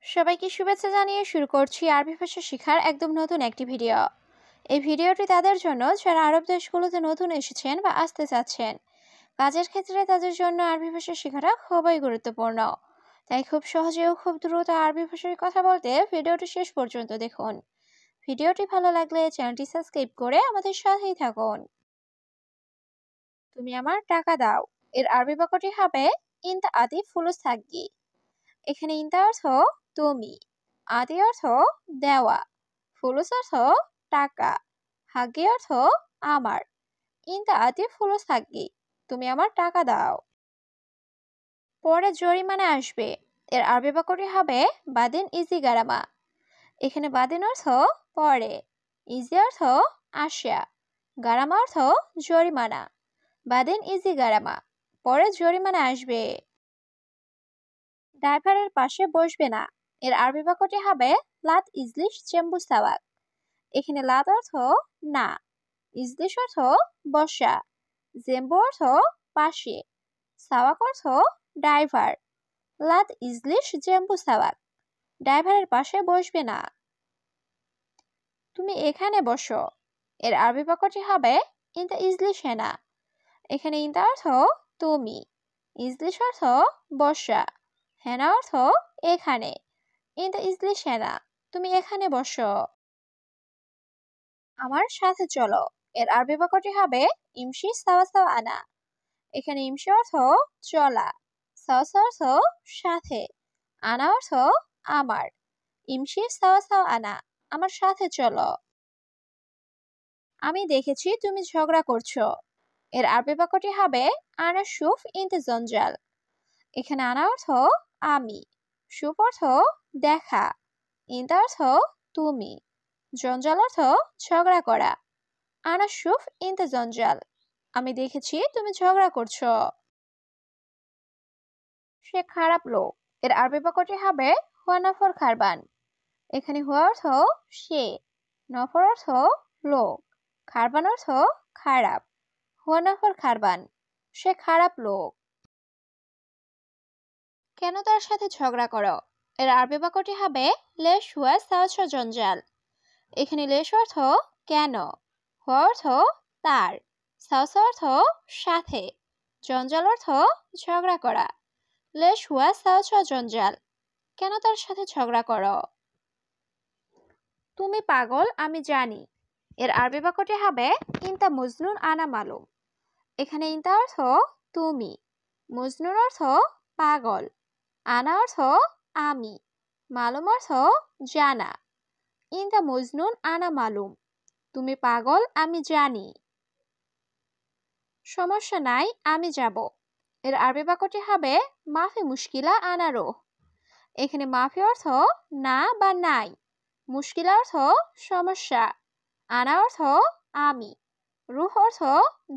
সবাইকে শুভেচ্ছা জানিয়ে শুরু করছি আরবি ভাষা শেখার একদম নতুন একটি ভিডিও। এই ভিডিওটি তাদের জন্য যারা আরব দেশগুলোতে নতুন এসেছেন বা আসতে চাচ্ছেন। কাজের ক্ষেত্রে তাদের জন্য আরবি ভাষা শেখাটা খুবই গুরুত্বপূর্ণ। তাই খুব সহজে ও খুব দ্রুত আরবি ভাষায় কথা বলতে ভিডিওটি শেষ পর্যন্ত দেখুন। ভিডিওটি ভালো লাগলে চ্যানেলটি সাবস্ক্রাইব করে আমাদের সাথেই থাকুন। তুমি আমার টাকা দাও এর আরবি বাক্যটি হবে ইনতা আদি ফুলুস থাকগি। এখানে ইনতা অর্থ তুমি, আদি অর্থ দেওয়া, ফুলুস অর্থ টাকা, হাগি অর্থ আমার। ইনতা আদি ফুলুস থাকগি, তুমি আমার টাকা দাও। পরে জরিমানা আসবে এর আরবি বাক্যটি হবে বাদিন ইজি গারামা। এখানে বাদিন অর্থ পরে, ইজি অর্থ আসা, গারামা অর্থ জরিমানা। বাদিন ইজি গারামা, পরে জরিমানা আসবে। ড্রাইভারের পাশে বসবে না এর আরবি বাক্যটি হবে লাত ইজলিশ চেম্বু সাওয়াক। এখানে লাত অর্থ না, ইজলিশ অর্থ বসা, জেম্বু অর্থ পাশে, সাওয়াক অর্থ ড্রাইভার। লাত ইজলিশ জেম্বু সাওয়াক, ড্রাইভারের পাশে বসবে না। তুমি এখানে বসো এর আরবি বাক্যটি হবে ইনতা ইজলিশ হেনা। এখানে ইনতা অর্থ তুমি, ইজলিশ অর্থ বসা, হেনা অর্থ এখানে। ইনতা ইজলিশ হেনা, তুমি এখানে বসো। আমার সাথে চলো এর আরবি বাক্যটি হবে ইমশি সাওয়া সাওয়া আনা। এখানে ইমশি অর্থ চলা, সাওয়া সাওয়া অর্থ সাথে, আনা অর্থ আমার। ইমশি সাওয়া সাওয়া আনা, আমার সাথে চলো। আমি দেখেছি তুমি ঝগড়া করছো এর আরবি বাক্যটি হবে আনা শুফ ইনতে জঞ্জাল। এখানে আনা অর্থ আমি, শুফ অর্থ দেখা, ইনতা অর্থ তুমি, জঞ্জাল অর্থ ঝগড়া করা। আনা শুফ ইনতে জঞ্জাল, আমি দেখেছি তুমি ঝগড়া করছো। সে খারাপ লোক এর আরবি বাক্যটি হবে হুয়া নফর খারবান। এখানে হুয়া অর্থ সে, নফর অর্থ লোক, খারবান অর্থ খারাপ। হুয়া নফর খারবান, সে খারাপ লোক। কেন তার সাথে ঝগড়া করো এর আরবি বাক্যটি হবে লেশ হুয়া সাওয়াচ্ছ জঞ্জাল। এখানে লেশ অর্থ কেন, হুয়া অর্থ তার, সাওসা অর্থ সাথে, জঞ্জাল অর্থ ঝগড়া করা। লেশ হুয়া সাওয়াচ্ছ জঞ্জাল, কেন তার সাথে ঝগড়া করো। তুমি পাগল আমি জানি এর আরবি বাক্যটি হবে ইনতা মজনুন আনা মালুম। এখানে ইনতা অর্থ তুমি, মজনুন অর্থ পাগল, আনা অর্থ আমি, মালুম অর্থ জানা। ইনতা মজনুন আনা মালুম, তুমি পাগল আমি জানি। সমস্যা নাই আমি যাব এর আরবি বাক্যটি হবে মাফি মুশকিলা আনা রোহ। এখানে মাফি অর্থ না বা নাই, মুশকিলা অর্থ সমস্যা, আনা অর্থ আমি, রুহ অর্থ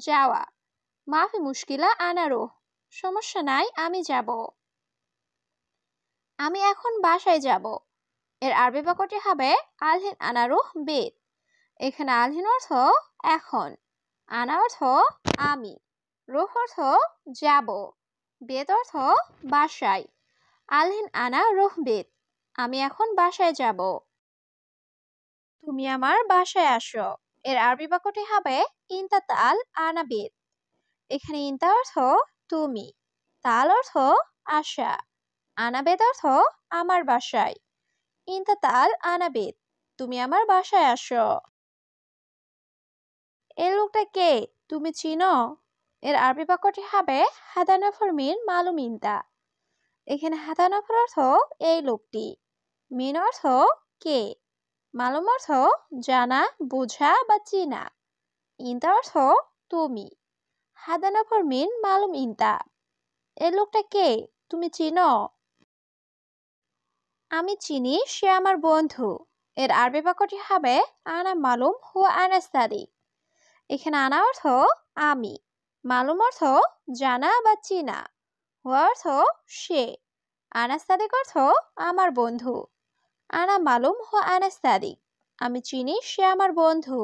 যাওয়া। মাফি মুশকিলা আনা রুহ, সমস্যা নাই আমি যাব। আমি এখন বাসায় যাব এর আরবি বাক্যটি হবে আলহিন আনা রুহ বেত। এখানে আলহিন অর্থ এখন, আনা অর্থ আমি, রুহ অর্থ যাব, বেত অর্থ বাসায়। আলহিন আনা রুহ বেত, আমি এখন বাসায় যাব। তুমি আমার বাসায় আসো এর আরবি বাক্যটি হবে ইনতা তাল আনা বেত। এখানে ইনতা অর্থ তুমি, তাল অর্থ আসা, আনা বেত অর্থ আমার বাসায়। ইনতা তাল আনা বেত, তুমি আমার বাসায় আসো। এই লোকটা কে তুমি চিনো এর আরবি বাক্যটি হবে হাদানফর মিন মালুম ইনতা। এখানে হাদানফর অর্থ এই লোকটি, মিন অর্থ কে, মালুম অর্থ জানা বোঝা বা চিনা, ইনতা অর্থ তুমি। হাদানফর মিন মালুম ইনতা, এই লোকটা কে তুমি চিনো। আমি চিনি সে আমার বন্ধু এর আরবি বাক্যটি হবে আনা মালুম হুয়া আনা সাদিক। এখানে আনা অর্থ আমি, মালুম অর্থ জানা বা চিনা, হুয়া অর্থ সে, আনা সাদিক অর্থ আমার বন্ধু। আনা মালুম হুয়া আনা সাদিক, আমি চিনি সে আমার বন্ধু।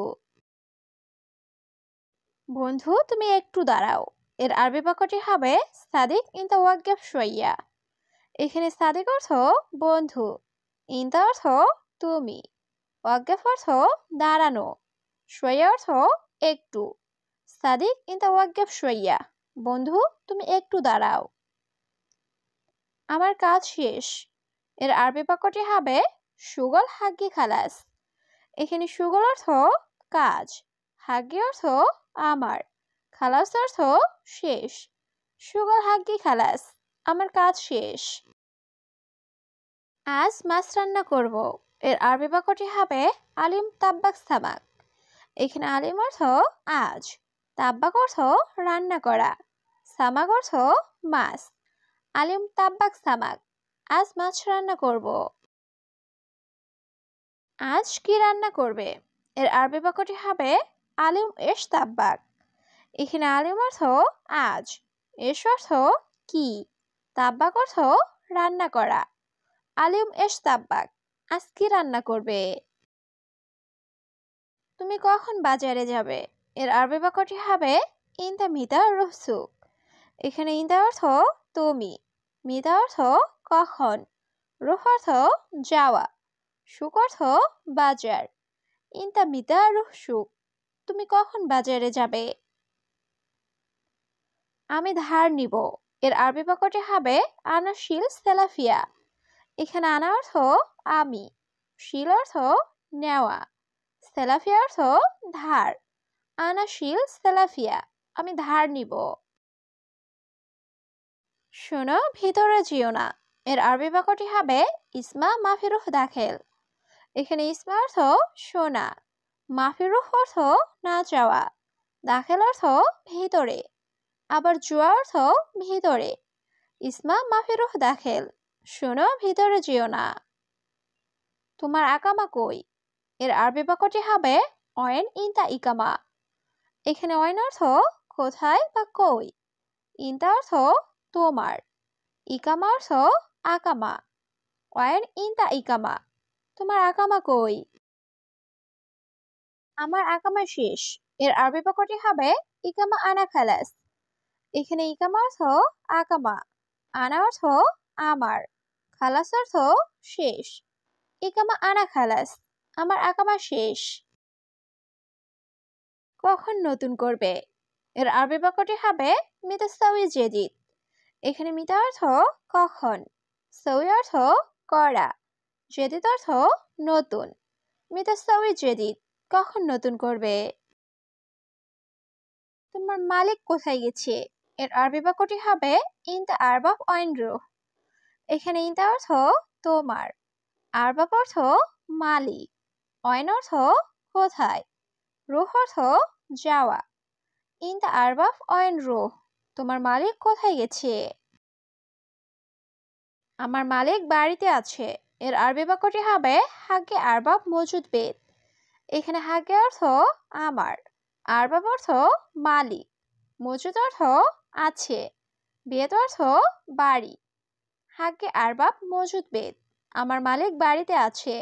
বন্ধু তুমি একটু দাঁড়াও এর আরবি বাক্যটি হবে সাদিক ইনতা ওয়াক্কিফ শুয়াইয়া। এখানে সাদিক অর্থ বন্ধু, ইনতা অর্থ তুমি, ওয়াকফ অর্থ দাঁড়ানো, শোয়া অর্থ একটু। সাদিক ইনতা ওয়াকফ শোয়া, বন্ধু তুমি একটু দাঁড়াও। আমার কাজ শেষ। এর আরবি বাক্যটি হবে শুগল হাগি খালাস। এখানে শুগল অর্থ কাজ, হাগি অর্থ আমার, খালাস অর্থ শেষ। শুগল হাগি খালাস, আমার কাজ শেষ। আজ মাছ রান্না করব। এর আরবি বাক্যটি হবে আলিম তাব্বাক সামাক। এখানে আলিম অর্থ আজ, তাব্বাক অর্থ রান্না করা, সামাক অর্থ মাছ। আলিম তাব্বাক সামাক, আজ মাছ রান্না করব। আজ কি রান্না করবে? এর আরবি বাক্যটি হবে আলিম এশ তাব্বাক। এখানে আলিম অর্থ আজ, এশ অর্থ কি, তাব্বাক অর্থ রান্না করা। আলিম এশ তাব্বাক, আজ কি রান্না করবে? তুমি কখন বাজারে যাবে? এর আরবি বাক্যটি হবে ইনতা মিতা রুহসুক। এখানে ইনতা অর্থ তুমি, মিতা অর্থ কখন, রুহ অর্থ যাওয়া, সুক অর্থ বাজার। ইনতা মিতা রুহসুক, তুমি কখন বাজারে যাবে? আমি ধার নিব। এর আরবি বাক্যটি হবে আনা শিল সেলাফিয়া। এখানে আনা অর্থ আমি, শিল অর্থ নেওয়া, সেলাফিয়া অর্থ ধার। আনা শিল সেলাফিয়া, আমি ধার নিব। শোনো ভিতরে যেও না। এর আরবি বাক্যটি হবে ইসমা মাফিরুহ দাখেল। এখানে ইসমা অর্থ শোনা, মাফিরুহ অর্থ না যাওয়া, দাখেল অর্থ ভিতরে, আবার জুয়া অর্থ ভিতরে। ইসমা মাফিরুহ দাখেল, শোনো ভিতরে যেও না। তোমার আকামা কই? এর আরবি বাক্যটি হবে অয়েন ইনতা ইকামা। এখানে অয়েন অর্থ কোথায় বা কই, ইনতা অর্থ তোমার, ইকামা অর্থ আকামা। অয়েন ইনতা ইকামা, তোমার আকামা কই? আমার আকামা শেষ। এর আরবি বাক্যটি হবে ইকামা আনা খালাস। এখানে ইকামা অর্থ আকামা, আনা অর্থ আমার, খালাস অর্থ শেষ। ইকামা আনা খালাস, আমার আকামা শেষ। কখন নতুন করবে? এর আরবি বাক্যটি হবে মিতাসাউই জেদিদ। এখানে মিতা অর্থ কখন, সাউই অর্থ করা, জেদিদ অর্থ নতুন। মিতাসাউই জেদিদ, কখন নতুন করবে? তোমার মালিক কোথায় গেছে? এর আরবি বাক্যটি হবে ইনতা আরবাব অয়েন রুহ। এখানে ইনতা অর্থ তোমার, আরবাব অর্থ মালিক, অয়েন অর্থ কোথায়, রুহ অর্থ যাওয়া। ইনতা আরবাব অয়েন রুহ, তোমার মালিক কোথায় গেছে? আমার মালিক বাড়িতে আছে। এর আরবি বাক্যটি হবে হাগে আরবাব মজুদ বেদ। এখানে হাগে অর্থ আমার, আরবাব অর্থ মালিক, মজুদ অর্থ আছে, বেদ অর্থ বাড়ি। হাগে আরবাব মজুদ বেদ, আমার মালিক বাড়িতে আছে।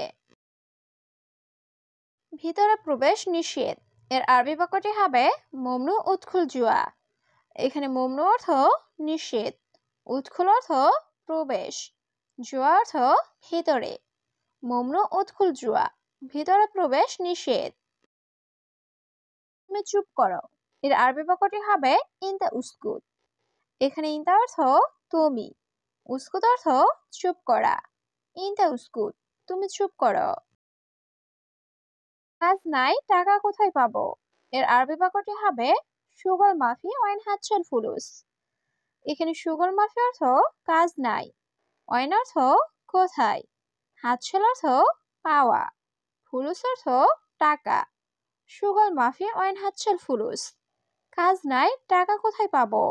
ভিতরে প্রবেশ নিষেধ। এর আরবি বাক্যটি হবে মমনু উৎখুল জুয়া। এখানে মমনু অর্থ নিষেধ, উৎখুল অর্থ প্রবেশ, জুয়া অর্থ ভিতরে। মমনু উৎখুল জুয়া, ভিতরে প্রবেশ নিষেধ। তুমি চুপ করো। এর আরবি বাক্যটি হবে ইনতা উস্কুত। এখানে ইনতা অর্থ তুমি, উস্কুত অর্থ চুপ করা। ইনতা উস্কুত, তুমি চুপ করো। কাজ নাই, টাকা কোথায় পাবো? এর আরবি বাক্যটি হবে শুগল মাফি ওয়াইন হাতছাল ফুলুস। এখানে শুগল মাফি অর্থ কাজ নাই, ওয়াইন অর্থ কোথায়, হাতছাল অর্থ পাওয়া, ফুলুস অর্থ টাকা। শুগল মাফি ওয়াইন হাতছাল ফুলুস, কাজ নাই, টাকা কোথায় পাবো?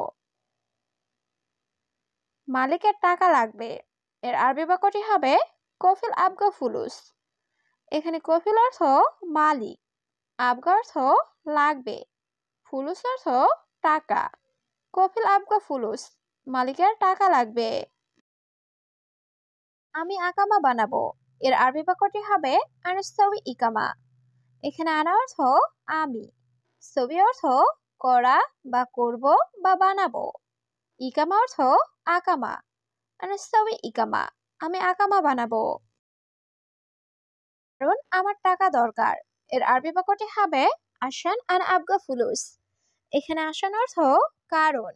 মালিকের টাকা লাগবে। এর আরবি বাক্যটি হবে কফিল আবগা ফুলুস। এখানে কফিল অর্থ মালিক, আবগা অর্থ লাগবে, ফুলুস অর্থ টাকা। কফিল আবগা ফুলুস, মালিকের টাকা লাগবে। আমি আকামা বানাবো। এর আরবি বাক্যটি হবে আনাসাউই ইকামা। এখানে আনা অর্থ আমি, সবি অর্থ করা বা করব বা বানাবো, ইকামা অর্থ আকামা। আনাসাউই ইকামা, আমি আকামা বানাবো। কারণ আমার টাকা দরকার। এর আরবি বাক্যটি হবে আশান আনা আবগা ফুলুস। এখানে আশান অর্থ কারণ,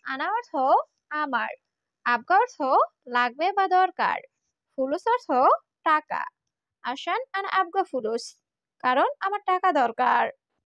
আনা অর্থ আমার, আবগা অর্থ লাগবে বা দরকার, ফুলুস অর্থ টাকা। আশান আনা আবগা ফুলুস, কারণ আমার টাকা দরকার।